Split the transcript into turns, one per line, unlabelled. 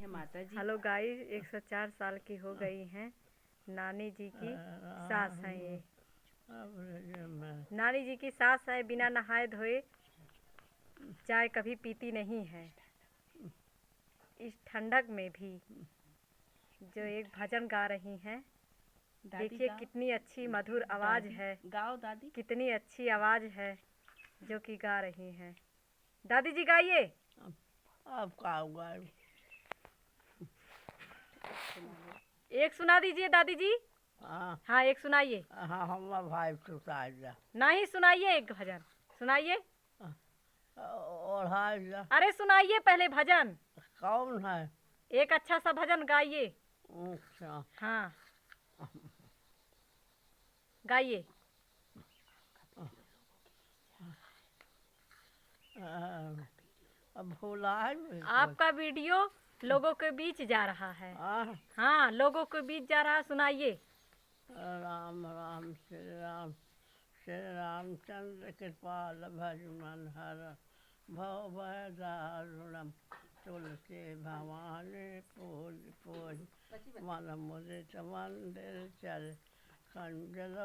हैं माता जी।
Hello guys, 104 साल की हो गई हैं। नानी जी की सास है ये। नानी जी की सास है, बिना नहाए धोए चाय कभी पीती नहीं है। इस ठंडक में भी जो एक भजन गा रही हैं। देखिए कितनी अच्छी मधुर आवाज़ है।
गाओ दादी।
कितनी अच्छी आवाज़ है जो कि गा रही हैं। दादी जी गाइए।
अब गाऊंगा।
एक सुना दीजिए दादी जी। हाँ एक सुनाइए।
हाँ हम भाई सुता
नहीं सुनाइए, एक भजन सुनाइए।
और
अरे सुनाइए पहले भजन।
कौन है?
एक अच्छा सा भजन गाइए।
अच्छा
हाँ गाइए।
अब भूला है
आपका वीडियो लोगों के बीच जा रहा है। हाँ लोगों के बीच जा रहा, सुनाइए।
राम राम श्री रामचंद्र कृपाल भजमन हर भव भय दारुणम तुलसी भवानी पूज पूज मन मुदित मंदिर चल कंजलो